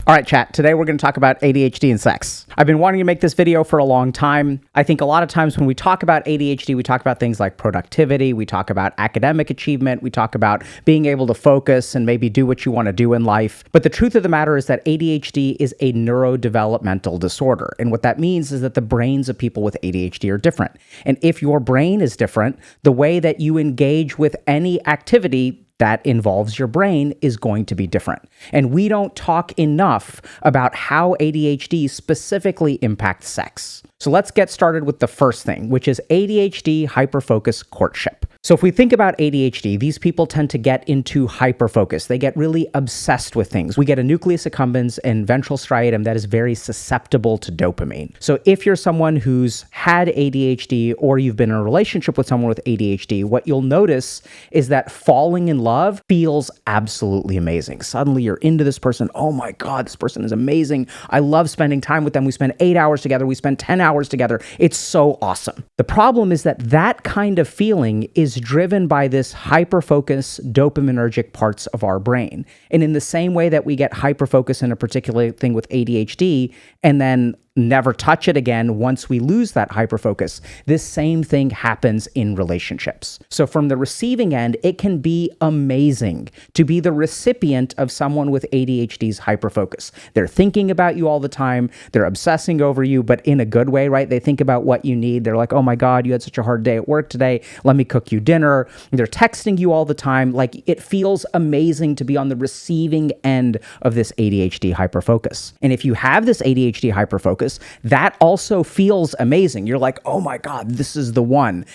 All right, chat. Today we're going to talk about ADHD and sex. I've been wanting to make this video for a long time. I think a lot of times when we talk about ADHD, we talk about things like productivity, we talk about academic achievement, we talk about being able to focus and maybe do what you want to do in life. But the truth of the matter is that ADHD is a neurodevelopmental disorder. And what that means is that the brains of people with ADHD are different. And if your brain is different, the way that you engage with any activity that involves your brain is going to be different. And we don't talk enough about how ADHD specifically impacts sex. So let's get started with the first thing, which is ADHD hyperfocus courtship. So if we think about ADHD, these people tend to get into hyperfocus. They get really obsessed with things. We get a nucleus accumbens and ventral striatum that is very susceptible to dopamine. So if you're someone who's had ADHD or you've been in a relationship with someone with ADHD, what you'll notice is that falling in love feels absolutely amazing. Suddenly you're into this person. Oh my God, this person is amazing. I love spending time with them. We spend 8 hours together. We spend 10 hours together. It's so awesome. The problem is that that kind of feeling is driven by this hyperfocus dopaminergic parts of our brain. And in the same way that we get hyperfocus in a particular thing with ADHD and then never touch it again once we lose that hyperfocus, this same thing happens in relationships. So from the receiving end, it can be amazing to be the recipient of someone with ADHD's hyperfocus. They're thinking about you all the time. They're obsessing over you, but in a good way, right? They think about what you need. They're like, oh my God, you had such a hard day at work today. Let me cook you dinner. They're texting you all the time. Like, it feels amazing to be on the receiving end of this ADHD hyperfocus. And if you have this ADHD hyperfocus, that also feels amazing. You're like, oh my God, this is the one.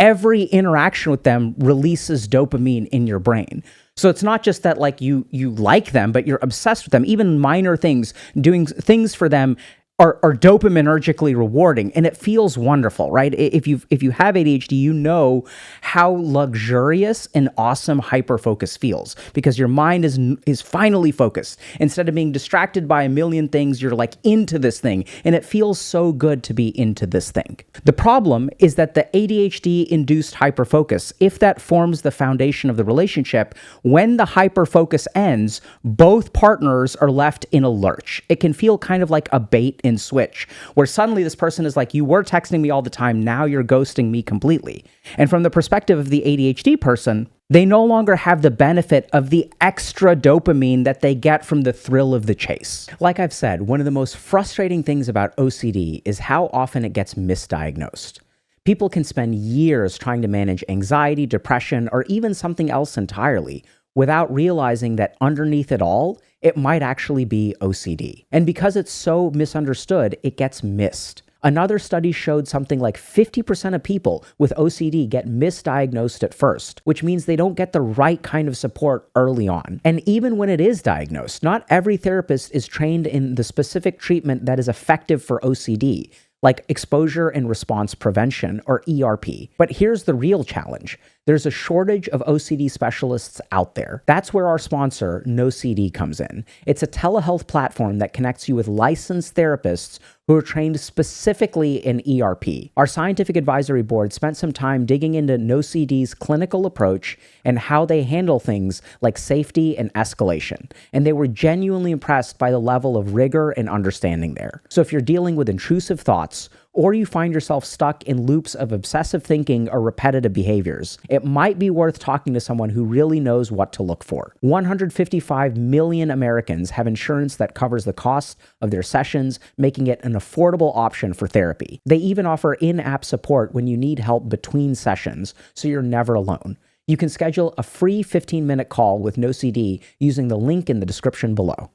Every interaction with them releases dopamine in your brain. So it's not just that like you like them, but you're obsessed with them. Even minor things, doing things for them are dopaminergically rewarding, and it feels wonderful, right? If you have ADHD, you know how luxurious and awesome hyperfocus feels because your mind is finally focused. Instead of being distracted by a million things, you're like into this thing, and it feels so good to be into this thing. The problem is that the ADHD-induced hyperfocus, if that forms the foundation of the relationship, when the hyperfocus ends, both partners are left in a lurch. It can feel kind of like a bait and switch, where suddenly this person is like, you were texting me all the time, now you're ghosting me completely. And from the perspective of the ADHD person, they no longer have the benefit of the extra dopamine that they get from the thrill of the chase. Like I've said, one of the most frustrating things about OCD is how often it gets misdiagnosed. People can spend years trying to manage anxiety, depression, or even something else entirely without realizing that underneath it all, it might actually be OCD. And because it's so misunderstood, it gets missed. Another study showed something like 50% of people with OCD get misdiagnosed at first, which means they don't get the right kind of support early on. And even when it is diagnosed, not every therapist is trained in the specific treatment that is effective for OCD, like exposure and response prevention, or ERP. But here's the real challenge. There's a shortage of OCD specialists out there. That's where our sponsor, NoCD, comes in. It's a telehealth platform that connects you with licensed therapists who are trained specifically in ERP. Our scientific advisory board spent some time digging into NoCD's clinical approach and how they handle things like safety and escalation. And they were genuinely impressed by the level of rigor and understanding there. So if you're dealing with intrusive thoughts, or you find yourself stuck in loops of obsessive thinking or repetitive behaviors, it might be worth talking to someone who really knows what to look for. 155 million Americans have insurance that covers the cost of their sessions, making it an affordable option for therapy. They even offer in-app support when you need help between sessions, so you're never alone. You can schedule a free 15-minute call with NoCD using the link in the description below.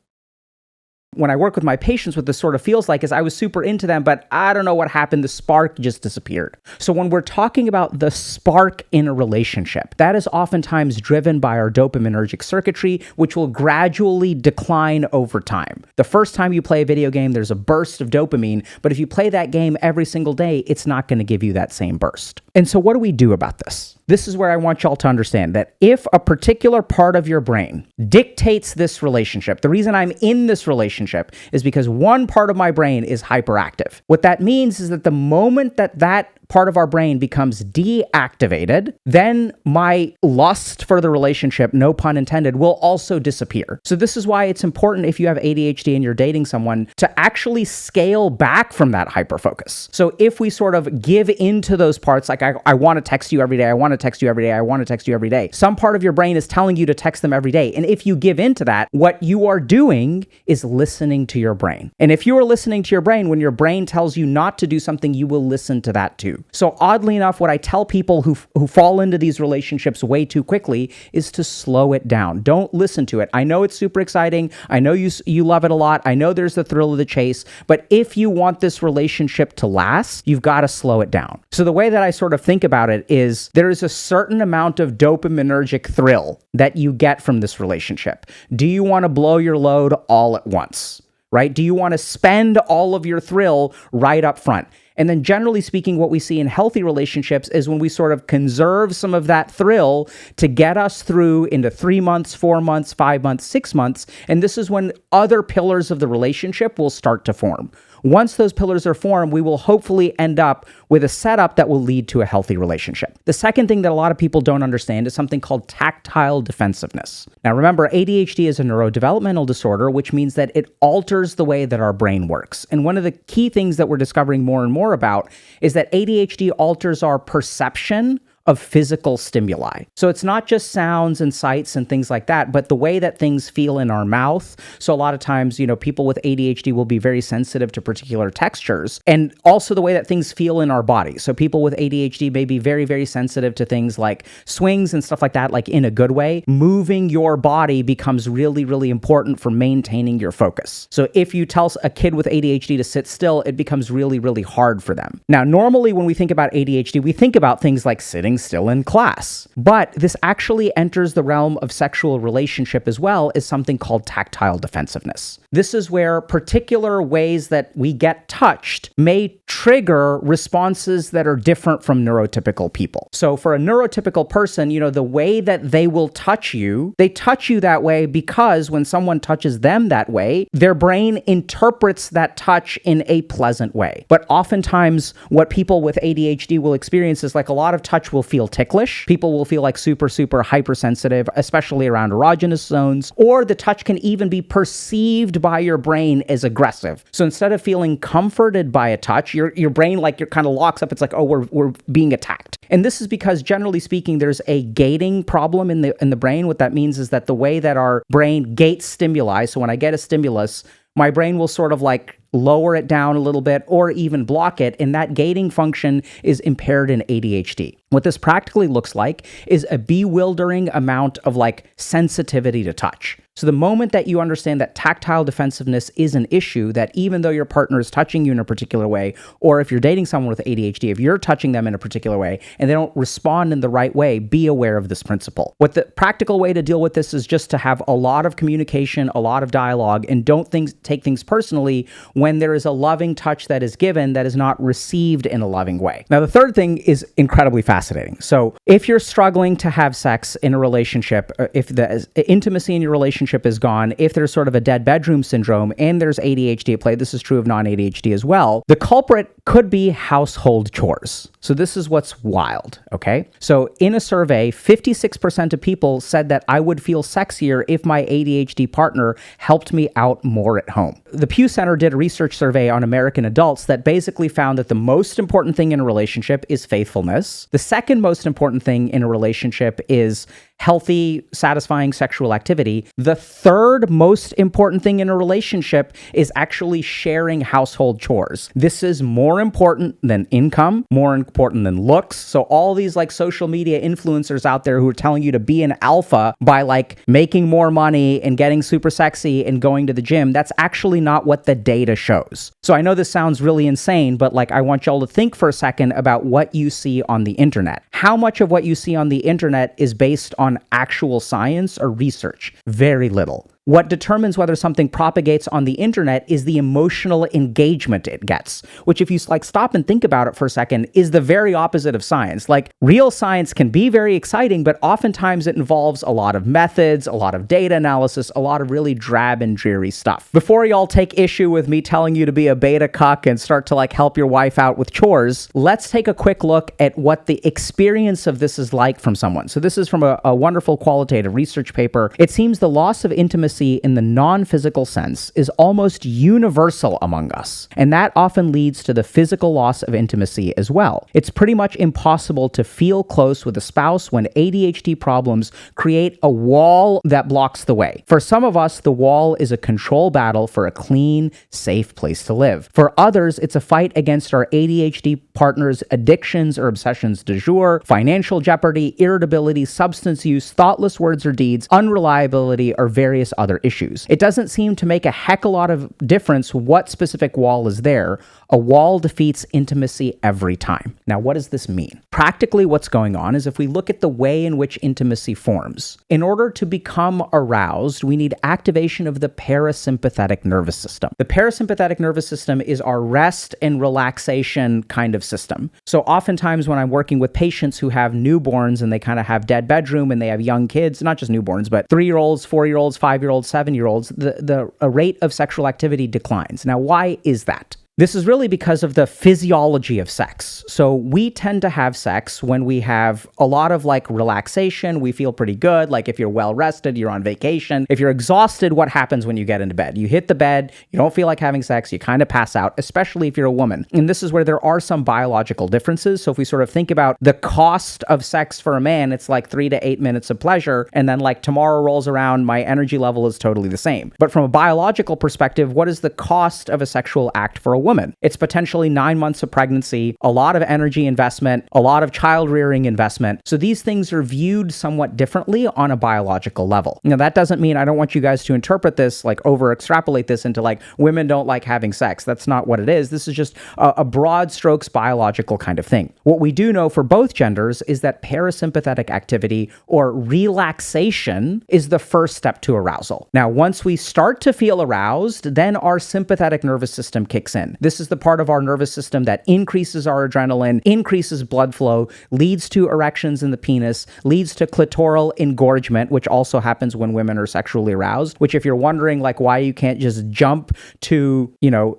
When I work with my patients, what this sort of feels like is I was super into them, but I don't know what happened. The spark just disappeared. So when we're talking about the spark in a relationship, that is oftentimes driven by our dopaminergic circuitry, which will gradually decline over time. The first time you play a video game, there's a burst of dopamine, but if you play that game every single day, it's not going to give you that same burst. And so what do we do about this? This is where I want y'all to understand that if a particular part of your brain dictates this relationship, the reason I'm in this relationship is because one part of my brain is hyperactive. What that means is that the moment that part of our brain becomes deactivated, then my lust for the relationship, no pun intended, will also disappear. So this is why it's important, if you have ADHD and you're dating someone, to actually scale back from that hyperfocus. So if we sort of give into those parts, like I want to text you every day, I want to text you every day, I want to text you every day, some part of your brain is telling you to text them every day. And if you give into that, what you are doing is listening to your brain. And if you are listening to your brain, when your brain tells you not to do something, you will listen to that too. So oddly enough, what I tell people who fall into these relationships way too quickly is to slow it down. Don't listen to it. I know it's super exciting. I know you love it a lot. I know there's the thrill of the chase. But if you want this relationship to last, you've got to slow it down. So the way that I sort of think about it is there is a certain amount of dopaminergic thrill that you get from this relationship. Do you want to blow your load all at once? Right? Do you want to spend all of your thrill right up front? And then generally speaking, what we see in healthy relationships is when we sort of conserve some of that thrill to get us through into 3 months, 4 months, 5 months, 6 months. And this is when other pillars of the relationship will start to form. Once those pillars are formed, we will hopefully end up with a setup that will lead to a healthy relationship. The second thing that a lot of people don't understand is something called tactile defensiveness. Now remember, ADHD is a neurodevelopmental disorder, which means that it alters the way that our brain works. And one of the key things that we're discovering more and more about is that ADHD alters our perception of physical stimuli. So it's not just sounds and sights and things like that, but the way that things feel in our mouth. So a lot of times, people with ADHD will be very sensitive to particular textures, and also the way that things feel in our body. So people with ADHD may be very, very sensitive to things like swings and stuff like that, like in a good way. Moving your body becomes really, really important for maintaining your focus. So if you tell a kid with ADHD to sit still, it becomes really, really hard for them. Now, normally when we think about ADHD, we think about things like sitting still in class. But this actually enters the realm of sexual relationship as well as something called tactile defensiveness. This is where particular ways that we get touched may trigger responses that are different from neurotypical people. So for a neurotypical person, the way that they will touch you, they touch you that way because when someone touches them that way, their brain interprets that touch in a pleasant way. But oftentimes what people with ADHD will experience is like a lot of touch will feel ticklish. People will feel like super, super hypersensitive, especially around erogenous zones, or the touch can even be perceived by your brain as aggressive. So instead of feeling comforted by a touch, your brain kind of locks up. It's like, oh, we're being attacked. And this is because generally speaking, there's a gating problem in the brain. What that means is that the way that our brain gates stimuli, so when I get a stimulus, my brain will sort of like lower it down a little bit or even block it, and that gating function is impaired in ADHD. What this practically looks like is a bewildering amount of sensitivity to touch. So the moment that you understand that tactile defensiveness is an issue, that even though your partner is touching you in a particular way, or if you're dating someone with ADHD, if you're touching them in a particular way and they don't respond in the right way, be aware of this principle. What the practical way to deal with this is just to have a lot of communication, a lot of dialogue, and don't take things personally when there is a loving touch that is given that is not received in a loving way. Now, the third thing is incredibly fascinating. So if you're struggling to have sex in a relationship, if the intimacy in your relationship is gone, if there's sort of a dead bedroom syndrome and there's ADHD at play, this is true of non-ADHD as well, the culprit could be household chores. So this is what's wild, okay? So in a survey, 56% of people said that I would feel sexier if my ADHD partner helped me out more at home. The Pew Center did a research survey on American adults that basically found that the most important thing in a relationship is faithfulness. The second most important thing in a relationship is healthy, satisfying sexual activity. The third most important thing in a relationship is actually sharing household chores. This is more important than income, more important than looks. So all these social media influencers out there who are telling you to be an alpha by making more money and getting super sexy and going to the gym, that's actually not what the data shows. So I know this sounds really insane, but I want y'all to think for a second about what you see on the internet. How much of what you see on the internet is based on actual science or research? Very little. What determines whether something propagates on the internet is the emotional engagement it gets, which if you stop and think about it for a second, is the very opposite of science. Like, real science can be very exciting, but oftentimes it involves a lot of methods, a lot of data analysis, a lot of really drab and dreary stuff. Before y'all take issue with me telling you to be a beta cuck and start to help your wife out with chores, let's take a quick look at what the experience of this is like from someone. So this is from a wonderful qualitative research paper. It seems the loss of intimacy in the non-physical sense is almost universal among us, and that often leads to the physical loss of intimacy as well. It's pretty much impossible to feel close with a spouse when ADHD problems create a wall that blocks the way. For some of us, the wall is a control battle for a clean, safe place to live. For others, it's a fight against our ADHD partner's addictions or obsessions du jour, financial jeopardy, irritability, substance use, thoughtless words or deeds, unreliability, or various other issues. It doesn't seem to make a heck of a lot of difference what specific wall is there. A wall defeats intimacy every time. Now, what does this mean? Practically, what's going on is if we look at the way in which intimacy forms, in order to become aroused, we need activation of the parasympathetic nervous system. The parasympathetic nervous system is our rest and relaxation kind of system. So oftentimes when I'm working with patients who have newborns and they kind of have dead bedroom and they have young kids, not just newborns, but 3-year-olds, 4-year-olds, 5-year-olds, 7-year-olds, the rate of sexual activity declines. Now, why is that? This is really because of the physiology of sex. So we tend to have sex when we have a lot of relaxation. We feel pretty good. Like if you're well rested, you're on vacation. If you're exhausted, what happens when you get into bed? You hit the bed, you don't feel like having sex, you kind of pass out, especially if you're a woman. And this is where there are some biological differences. So if we sort of think about the cost of sex for a man, it's 3 to 8 minutes of pleasure. And then tomorrow rolls around, my energy level is totally the same. But from a biological perspective, what is the cost of a sexual act for a woman? It's potentially 9 months of pregnancy, a lot of energy investment, a lot of child rearing investment. So these things are viewed somewhat differently on a biological level. Now, that doesn't mean I don't want you guys to interpret this, over extrapolate this into women don't like having sex. That's not what it is. This is just a broad strokes biological kind of thing. What we do know for both genders is that parasympathetic activity or relaxation is the first step to arousal. Now, once we start to feel aroused, then our sympathetic nervous system kicks in. This is the part of our nervous system that increases our adrenaline, increases blood flow, leads to erections in the penis, leads to clitoral engorgement, which also happens when women are sexually aroused, which if you're wondering why you can't just jump to,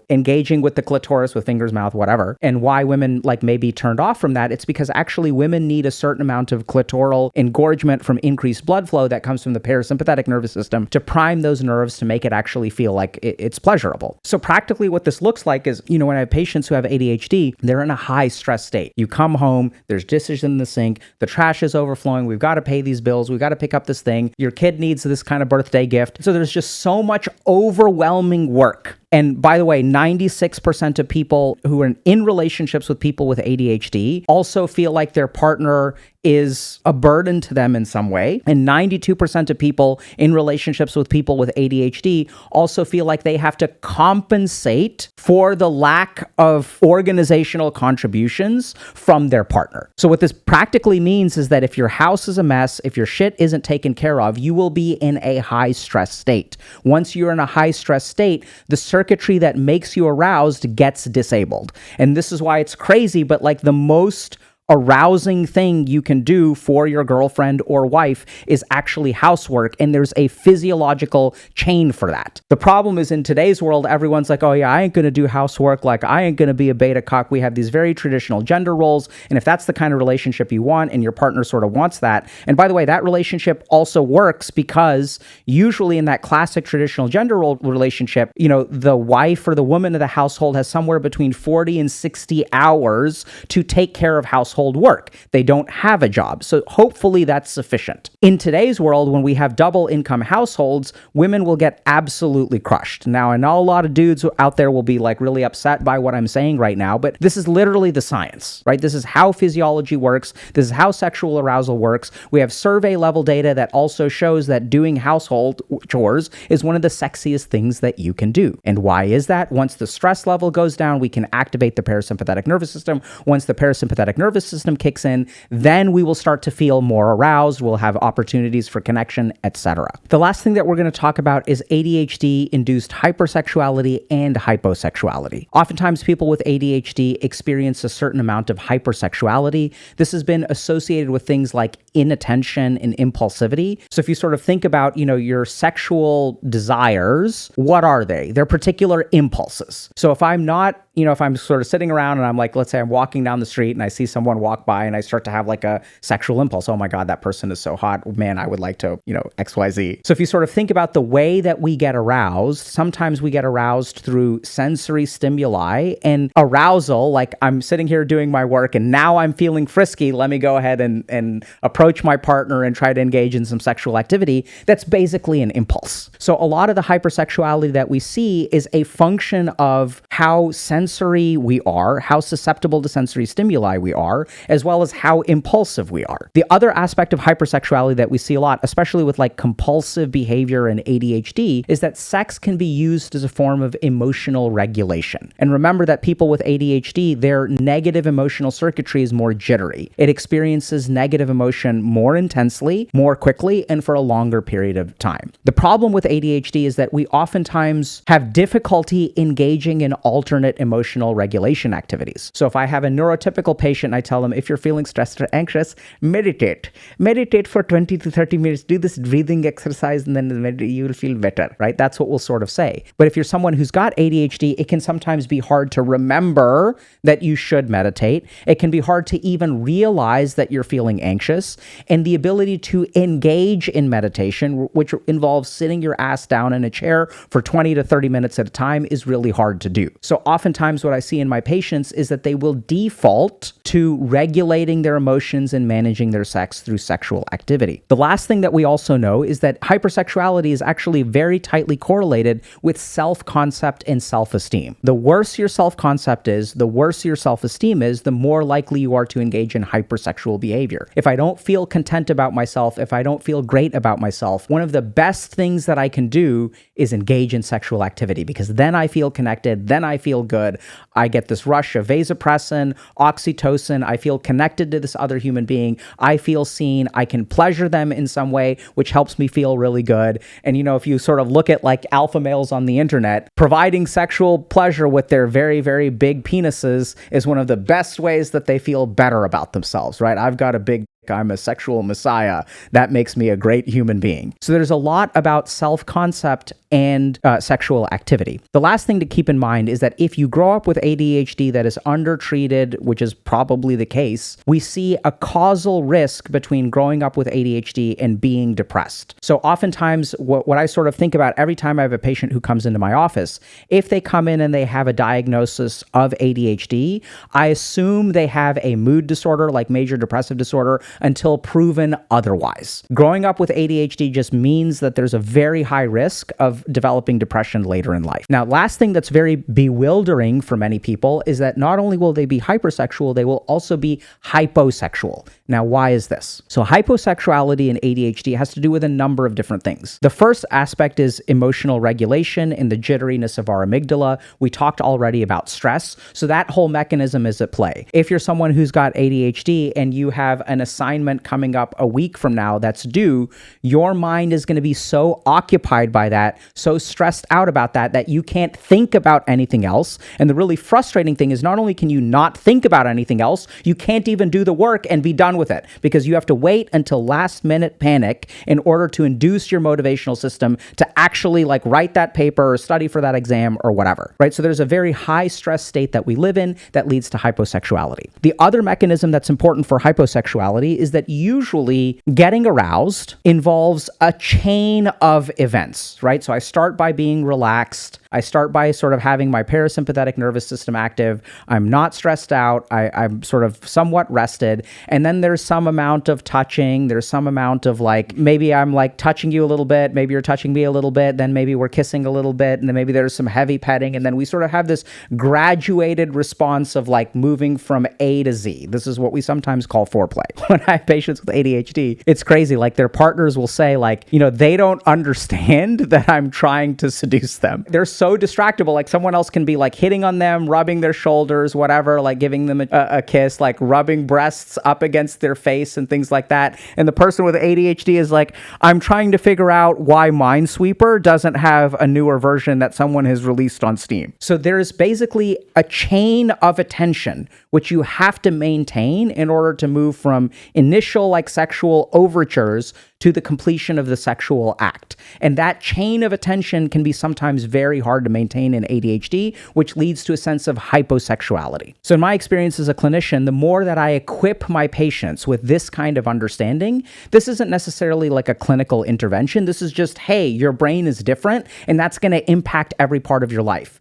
engaging with the clitoris with fingers, mouth, whatever, and why women may be turned off from that, it's because actually women need a certain amount of clitoral engorgement from increased blood flow that comes from the parasympathetic nervous system to prime those nerves to make it actually feel like it's pleasurable. So practically what this looks like is, when I have patients who have ADHD, they're in a high stress state. You come home, there's dishes in the sink, the trash is overflowing, we've got to pay these bills, we've got to pick up this thing, your kid needs this kind of birthday gift. So there's just so much overwhelming work. And by the way, 96% of people who are in relationships with people with ADHD also feel like their partner is a burden to them in some way. And 92% of people in relationships with people with ADHD also feel like they have to compensate for the lack of organizational contributions from their partner. So what this practically means is that if your house is a mess, if your shit isn't taken care of, you will be in a high stress state. Once you're in a high stress state, the circuitry that makes you aroused gets disabled. And this is why it's crazy, but the most arousing thing you can do for your girlfriend or wife is actually housework, and there's a physiological chain for that. The problem is in today's world, everyone's like, oh yeah, I ain't gonna do housework, I ain't gonna be a beta cock. We have these very traditional gender roles, and if that's the kind of relationship you want and your partner sort of wants that, and by the way, that relationship also works because usually in that classic traditional gender role relationship, the wife or the woman of the household has somewhere between 40 and 60 hours to take care of household work. They don't have a job. So hopefully that's sufficient. In today's world, when we have double income households, women will get absolutely crushed. Now, I know a lot of dudes out there will be really upset by what I'm saying right now, but this is literally the science, right? This is how physiology works. This is how sexual arousal works. We have survey level data that also shows that doing household chores is one of the sexiest things that you can do. And why is that? Once the stress level goes down, we can activate the parasympathetic nervous system. Once the parasympathetic nervous system kicks in, then we will start to feel more aroused, we'll have opportunities for connection, etc. The last thing that we're going to talk about is ADHD-induced hypersexuality and hyposexuality. Oftentimes, people with ADHD experience a certain amount of hypersexuality. This has been associated with things like inattention and impulsivity. So if you sort of think about, your sexual desires, what are they? They're particular impulses. So if I'm not, if I'm sort of sitting around and I'm like, let's say I'm walking down the street and I see someone walk by and I start to have like a sexual impulse. Oh my God, that person is so hot. Man, I would like to, XYZ. So if you sort of think about the way that we get aroused, sometimes we get aroused through sensory stimuli and arousal, like I'm sitting here doing my work and now I'm feeling frisky. Let me go ahead and approach my partner and try to engage in some sexual activity. That's basically an impulse. So a lot of the hypersexuality that we see is a function of how sensory we are, how susceptible to sensory stimuli we are, as well as how impulsive we are. The other aspect of hypersexuality that we see a lot, especially with like compulsive behavior and ADHD, is that sex can be used as a form of emotional regulation. And remember that people with ADHD, their negative emotional circuitry is more jittery. It experiences negative emotion more intensely, more quickly, and for a longer period of time. The problem with ADHD is that we oftentimes have difficulty engaging in alternate emotional regulation activities. So if I have a neurotypical patient, I tell them, if you're feeling stressed or anxious, meditate. Meditate for 20 to 30 minutes. Do this breathing exercise and then you will feel better, right? That's what we'll sort of say. But if you're someone who's got ADHD, it can sometimes be hard to remember that you should meditate. It can be hard to even realize that you're feeling anxious. And the ability to engage in meditation, which involves sitting your ass down in a chair for 20 to 30 minutes at a time, is really hard to do. So oftentimes what I see in my patients is that they will default to regulating their emotions and managing their sex through sexual activity. The last thing that we also know is that hypersexuality is actually very tightly correlated with self-concept and self-esteem. The worse your self-concept is, the worse your self-esteem is, the more likely you are to engage in hypersexual behavior. If I don't feel content about myself, if I don't feel great about myself, one of the best things that I can do is engage in sexual activity, because then I feel connected, then I feel good. I get this rush of vasopressin, oxytocin. I feel connected to this other human being. I feel seen. I can pleasure them in some way, which helps me feel really good. And if you sort of look at like alpha males on the internet, providing sexual pleasure with their very, very big penises is one of the best ways that they feel better about themselves, right? I've got a big I'm a sexual messiah. That makes me a great human being. So there's a lot about self-concept and sexual activity. The last thing to keep in mind is that if you grow up with ADHD that is undertreated, which is probably the case, we see a causal risk between growing up with ADHD and being depressed. So oftentimes what I sort of think about every time I have a patient who comes into my office, if they come in and they have a diagnosis of ADHD, I assume they have a mood disorder like major depressive disorder until proven otherwise. Growing up with ADHD just means that there's a very high risk of developing depression later in life. Now, last thing that's very bewildering for many people is that not only will they be hypersexual, they will also be hyposexual. Now, why is this? So hyposexuality and ADHD has to do with a number of different things. The first aspect is emotional regulation and the jitteriness of our amygdala. We talked already about stress, so that whole mechanism is at play. If you're someone who's got ADHD and you have an assignment coming up a week from now that's due, your mind is going to be so occupied by that, so stressed out about that, that you can't think about anything else. And the really frustrating thing is not only can you not think about anything else, you can't even do the work and be done with it because you have to wait until last minute panic in order to induce your motivational system to actually like write that paper or study for that exam or whatever, right? So there's a very high stress state that we live in that leads to hyposexuality. The other mechanism that's important for hyposexuality is that usually getting aroused involves a chain of events, right? So I start by being relaxed. I start by sort of having my parasympathetic nervous system active. I'm not stressed out. I'm sort of somewhat rested. And then there's some amount of touching. There's some amount of like, maybe I'm like touching you a little bit. Maybe you're touching me a little bit. Then maybe we're kissing a little bit. And then maybe there's some heavy petting. And then we sort of have this graduated response of like moving from A to Z. This is what we sometimes call foreplay, when I have patients with ADHD, it's crazy. Like their partners will say like, they don't understand that I'm trying to seduce them. They're so distractible. Like someone else can be like hitting on them, rubbing their shoulders, whatever, like giving them a kiss, like rubbing breasts up against their face and things like that. And the person with ADHD is like, I'm trying to figure out why Minesweeper doesn't have a newer version that someone has released on Steam. So there's basically a chain of attention which you have to maintain in order to move from initial like sexual overtures to the completion of the sexual act. And that chain of attention can be sometimes very hard to maintain in ADHD, which leads to a sense of hyposexuality. So in my experience as a clinician, the more that I equip my patients with this kind of understanding, this isn't necessarily like a clinical intervention. This is just, hey, your brain is different, and that's going to impact every part of your life.